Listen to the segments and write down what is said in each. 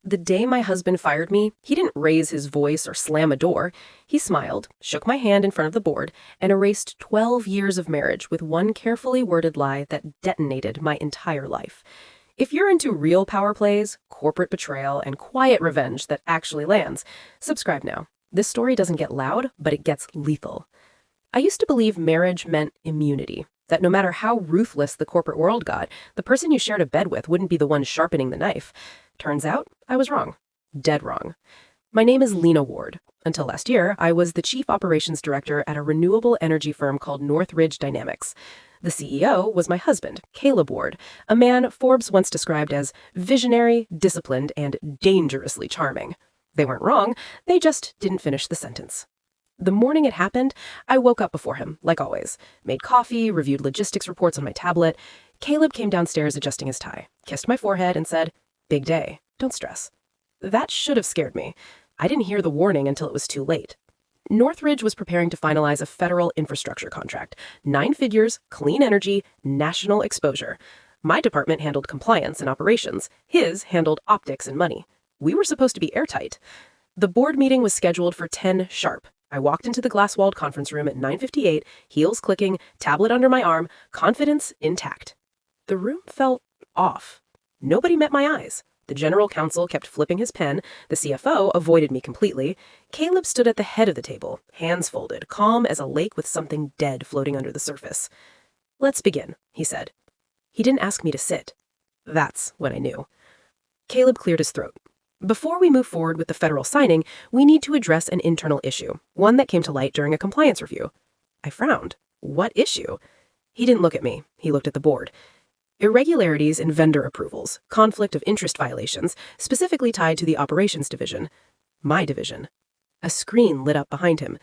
The day my husband fired me, he didn't raise his voice or slam a door. He smiled, shook my hand in front of the board, and erased 12 years of marriage with one carefully worded lie that detonated my entire life. If you're into real power plays, corporate betrayal, and quiet revenge that actually lands, subscribe now. This story doesn't get loud, but it gets lethal. I used to believe marriage meant immunity, that no matter how ruthless the corporate world got, the person you shared a bed with wouldn't be the one sharpening the knife. Turns out, I was wrong. Dead wrong. My name is Lena Ward. Until last year, I was the chief operations director at a renewable energy firm called Northridge Dynamics. The CEO was my husband, Caleb Ward, a man Forbes once described as visionary, disciplined, and dangerously charming. They weren't wrong, they just didn't finish the sentence. The morning it happened, I woke up before him, like always, made coffee, reviewed logistics reports on my tablet. Caleb came downstairs adjusting his tie, kissed my forehead, and said, "Big day, don't stress." That should have scared me. I didn't hear the warning until it was too late. Northridge was preparing to finalize a federal infrastructure contract. 9 figures, clean energy, national exposure. My department handled compliance and operations. His handled optics and money. We were supposed to be airtight. The board meeting was scheduled for 10 sharp. I walked into the glass-walled conference room at 9:58, heels clicking, tablet under my arm, confidence intact. The room felt off. Nobody met my eyes. The general counsel kept flipping his pen. The CFO avoided me completely. Caleb stood at the head of the table, hands folded, calm as a lake with something dead floating under the surface. "Let's begin," he said. He didn't ask me to sit. That's when I knew. Caleb cleared his throat. "Before we move forward with the federal signing, we need to address an internal issue, one that came to light during a compliance review." I frowned. What issue? He didn't look at me. He looked at the board. Irregularities in vendor approvals, conflict of interest violations, specifically tied to the operations division. My division. A screen lit up behind him.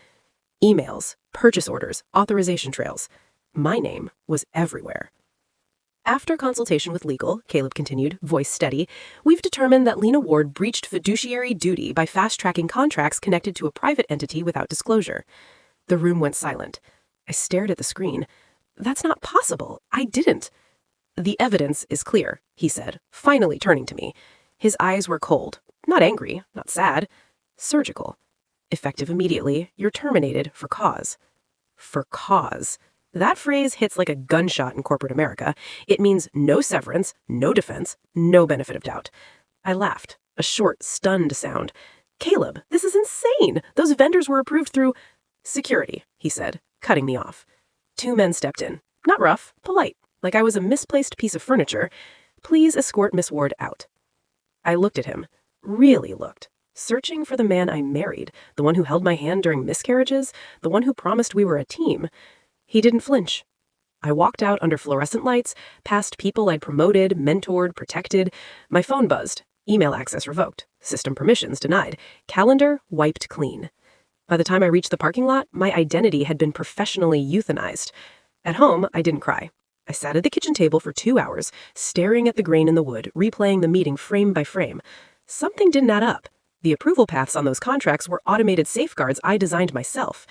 Emails, purchase orders, authorization trails. My name was everywhere. "After consultation with legal," Caleb continued, voice steady, "we've determined that Lena Ward breached fiduciary duty by fast-tracking contracts connected to a private entity without disclosure." The room went silent. I stared at the screen. "That's not possible. I didn't." "The evidence is clear," he said, finally turning to me. His eyes were cold. Not angry, not sad. Surgical. "Effective immediately, you're terminated for cause." For cause. That phrase hits like a gunshot in corporate America. It means no severance, no defense, no benefit of doubt. I laughed, a short, stunned sound. "Caleb, this is insane. Those vendors were approved through—" "Security," he said, cutting me off. 2 men stepped in. Not rough, polite, like I was a misplaced piece of furniture. "Please escort Miss Ward out." I looked at him, really looked, searching for the man I married, the one who held my hand during miscarriages, the one who promised we were a team. He didn't flinch. I walked out under fluorescent lights, past people I'd promoted, mentored, protected. My phone buzzed. Email access revoked. System permissions denied. Calendar wiped clean. By the time I reached the parking lot, my identity had been professionally euthanized. At home, I didn't cry. I sat at the kitchen table for 2 hours, staring at the grain in the wood, replaying the meeting frame by frame. Something didn't add up. The approval paths on those contracts were automated safeguards I designed myself.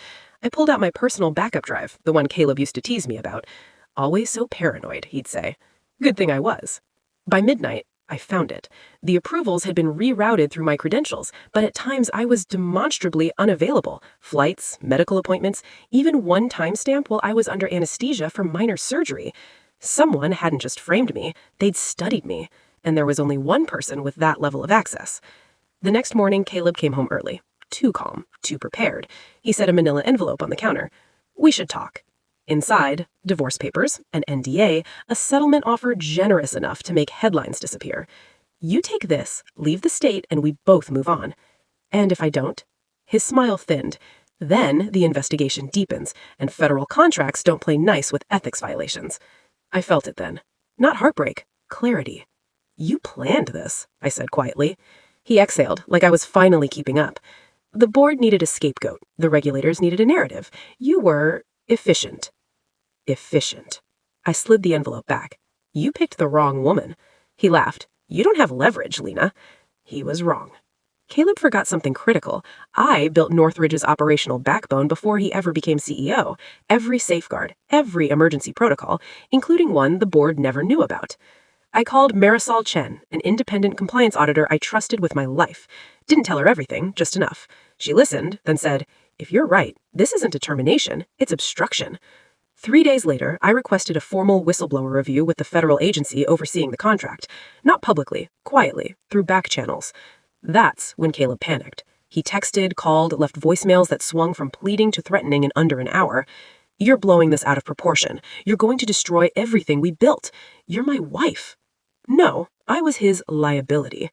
I pulled out my personal backup drive, the one Caleb used to tease me about. "Always so paranoid," he'd say. Good thing I was. By midnight, I found it. The approvals had been rerouted through my credentials, but at times I was demonstrably unavailable. Flights, medical appointments, even one timestamp while I was under anesthesia for minor surgery. Someone hadn't just framed me, they'd studied me, and there was only one person with that level of access. The next morning, Caleb came home early. Too calm, too prepared. He set a manila envelope on the counter. "We should talk." Inside, divorce papers, an NDA, a settlement offer generous enough to make headlines disappear. "You take this, leave the state, and we both move on." "And if I don't?" His smile thinned. "Then the investigation deepens, and federal contracts don't play nice with ethics violations." I felt it then. Not heartbreak, clarity. "You planned this," I said quietly. He exhaled, like I was finally keeping up. "The board needed a scapegoat. The regulators needed a narrative. You were efficient." Efficient. I slid the envelope back. "You picked the wrong woman." He laughed. "You don't have leverage, Lena." He was wrong. Caleb forgot something critical. I built Northridge's operational backbone before he ever became CEO. Every safeguard, every emergency protocol, including one the board never knew about. I called Marisol Chen, an independent compliance auditor I trusted with my life. Didn't tell her everything, just enough. She listened, then said, "If you're right, this isn't a termination, it's obstruction." 3 days later, I requested a formal whistleblower review with the federal agency overseeing the contract. Not publicly, quietly, through back channels. That's when Caleb panicked. He texted, called, left voicemails that swung from pleading to threatening in under an hour. "You're blowing this out of proportion. You're going to destroy everything we built. You're my wife." No, I was his liability.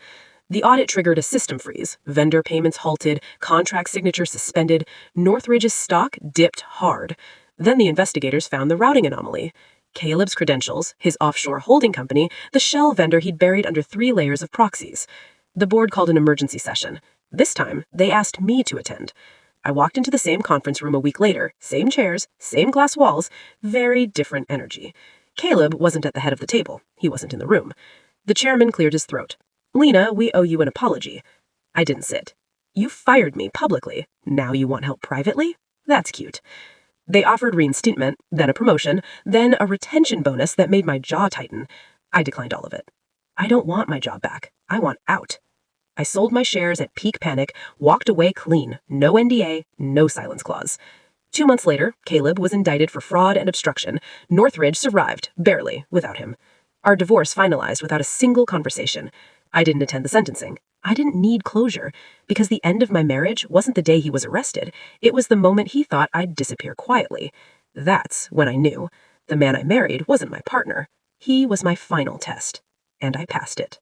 The audit triggered a system freeze. Vendor payments halted, contract signatures suspended, Northridge's stock dipped hard. Then the investigators found the routing anomaly. Caleb's credentials, his offshore holding company, the shell vendor he'd buried under 3 layers of proxies. The board called an emergency session. This time, they asked me to attend. I walked into the same conference room a week later, same chairs, same glass walls, very different energy. Caleb wasn't at the head of the table. He wasn't in the room. The chairman cleared his throat. "Lena, we owe you an apology." I didn't sit. "You fired me publicly. Now you want help privately? That's cute." They offered reinstatement, then a promotion, then a retention bonus that made my jaw tighten. I declined all of it. I don't want my job back. I want out. I sold my shares at peak panic, walked away clean, no NDA, no silence clause. 2 months later, Caleb was indicted for fraud and obstruction. Northridge survived, barely, without him. Our divorce finalized without a single conversation. I didn't attend the sentencing. I didn't need closure, because the end of my marriage wasn't the day he was arrested. It was the moment he thought I'd disappear quietly. That's when I knew. The man I married wasn't my partner. He was my final test. And I passed it.